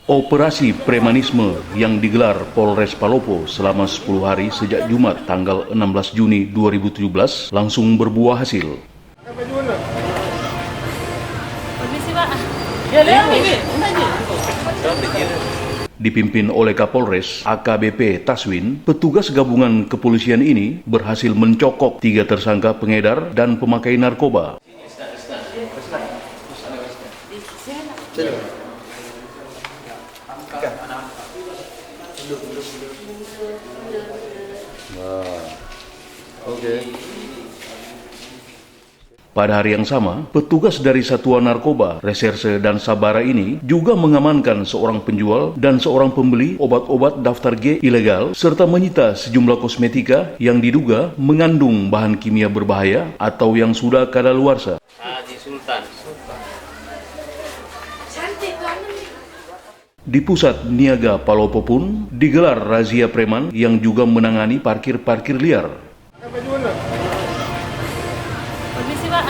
Operasi premanisme yang digelar Polres Palopo selama 10 hari sejak Jumat tanggal 16 Juni 2017 langsung berbuah hasil. Permisi, Pak. Dipimpin oleh Kapolres AKBP Taswin, petugas gabungan kepolisian ini berhasil mencokok 3 tersangka pengedar dan pemakai narkoba. Pada hari yang sama, petugas dari Satuan Narkoba, Reserse dan Sabara ini juga mengamankan seorang penjual dan seorang pembeli obat-obat daftar G ilegal serta menyita sejumlah kosmetika yang diduga mengandung bahan kimia berbahaya atau yang sudah kadaluarsa. Haji Sultan. Di pusat niaga Palopo pun digelar razia preman yang juga menangani parkir-parkir liar. Permisi, Pak.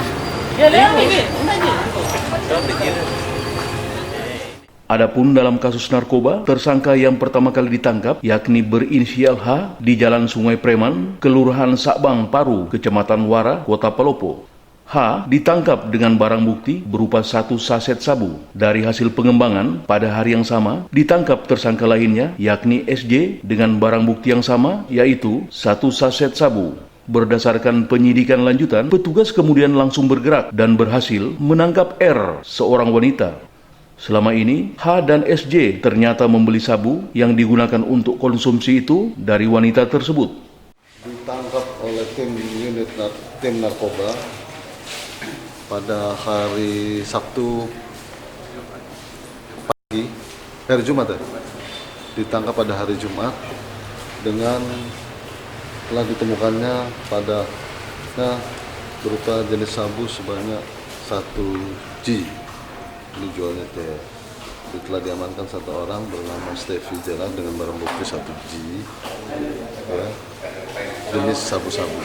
Adapun dalam kasus narkoba, tersangka yang pertama kali ditangkap yakni berinisial H di Jalan Sungai Preman, Kelurahan Sakbang Paru, Kecamatan Wara, Kota Palopo. H ditangkap dengan barang bukti berupa 1 saset sabu. Dari hasil pengembangan, pada hari yang sama ditangkap tersangka lainnya yakni SJ dengan barang bukti yang sama yaitu 1 saset sabu. Berdasarkan penyidikan lanjutan, petugas kemudian langsung bergerak dan berhasil menangkap R, seorang wanita. Selama ini, H dan SJ ternyata membeli sabu yang digunakan untuk konsumsi itu dari wanita tersebut. Ditangkap oleh tim narkoba pada hari Sabtu pagi, hari Jumat ya. Ditangkap pada hari Jumat dengan telah ditemukannya pada berupa jenis sabu sebanyak 1 G. Ini jualnya ke telah diamankan 1 orang bernama Stevie Gerard dengan barang bukti 1 G ya, jenis sabu-sabu,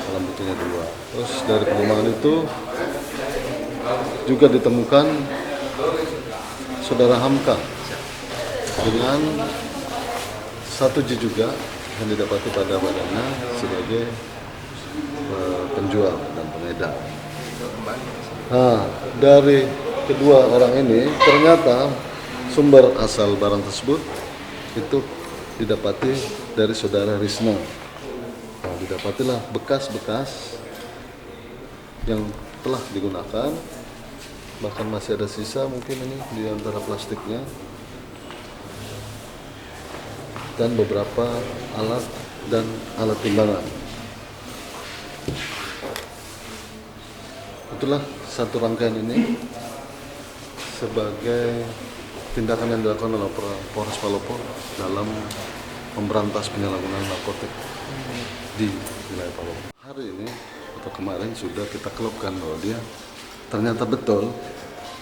dalam buktinya 2. Terus dari pengembangan itu juga ditemukan saudara Hamka dengan 1 G juga yang didapati pada badannya sebagai penjual dan pengedar. Nah, dari kedua orang ini ternyata sumber asal barang tersebut itu didapati dari saudara Risno. Nah, didapatilah bekas-bekas yang telah digunakan, bahkan masih ada sisa mungkin ini di antara plastiknya, dan beberapa alat dan alat timbangan. Itulah satu rangkaian ini sebagai tindakan yang dilakukan oleh Polres Palopo dalam memberantas penyalahgunaan narkotik di wilayah Palopo. Hari ini atau kemarin sudah kita klubkan bahwa dia ternyata betul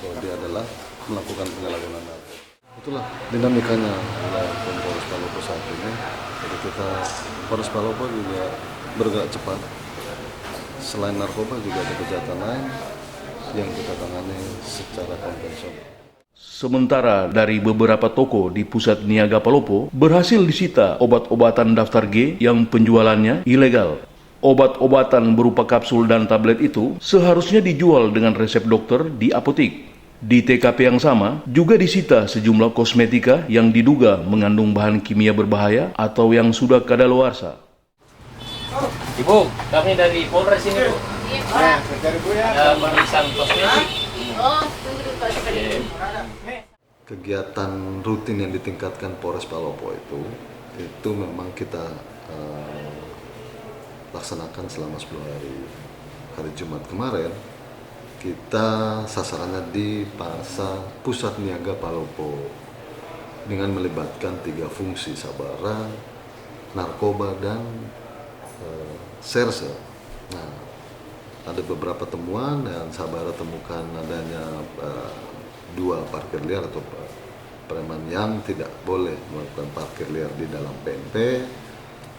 bahwa dia adalah melakukan penyalahgunaan narkotik. Itulah dinamikanya wilayah Polres Palopo saat ini. Jadi Polres Palopo juga bergerak cepat. Selain narkoba juga ada kejahatan lain yang kita tangani secara konvensional. Sementara dari beberapa toko di pusat niaga Palopo berhasil disita obat-obatan daftar G yang penjualannya ilegal. Obat-obatan berupa kapsul dan tablet itu seharusnya dijual dengan resep dokter di apotik. Di TKP yang sama juga disita sejumlah kosmetika yang diduga mengandung bahan kimia berbahaya atau yang sudah kadaluarsa. Ibu, kami dari Polres ini, Bu. Iya, Pak. Ya, pemeriksaan kosmetik. Oh, tunggu dulu, Pak. Kegiatan rutin yang ditingkatkan Polres Palopo itu memang kita laksanakan selama 10 hari. Hari Jumat kemarin kita sasarannya di Pasar Pusat Niaga Palopo dengan melibatkan 3 fungsi: Sabara, narkoba, dan serse. Nah, ada beberapa temuan dan Sabara temukan adanya 2 parkir liar atau preman yang tidak boleh melakukan parkir liar di dalam PNP.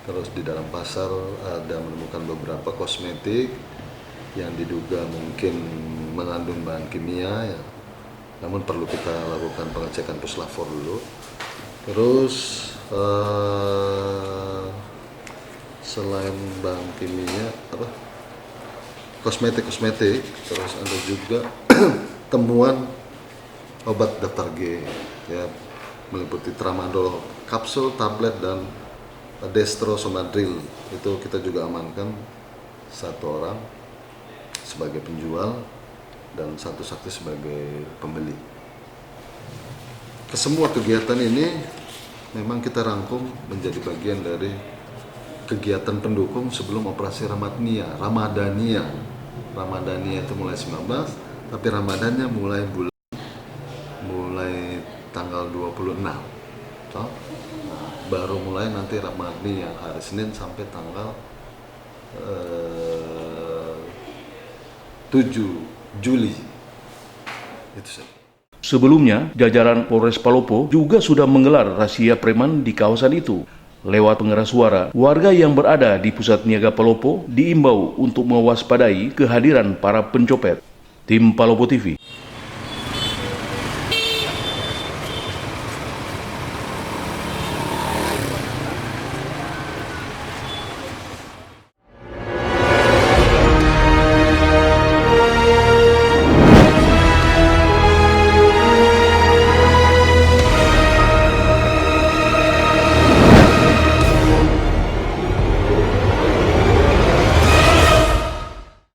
Terus di dalam pasar ada menemukan beberapa kosmetik yang diduga mungkin mengandung bahan kimia ya. namun perlu kita lakukan pengecekan puslapor dulu. Terus selain bahan kimia, kosmetik, terus ada juga temuan obat daftar G, ya, meliputi tramadol kapsul, tablet, dan dextrosomandril. Itu kita juga amankan 1 orang sebagai penjual dan 1 saksi sebagai pembeli. Kesemua kegiatan ini memang kita rangkum menjadi bagian dari kegiatan pendukung sebelum operasi Ramadania. Ramadania itu mulai 19, tapi Ramadannya mulai tanggal 26. Nah, baru mulai nanti Ramadania hari Senin sampai tanggal 7 Juli. Itu saja. Sebelumnya, jajaran Polres Palopo juga sudah menggelar razia preman di kawasan itu. Lewat pengeras suara, warga yang berada di pusat niaga Palopo diimbau untuk mewaspadai kehadiran para pencopet. Tim Palopo TV.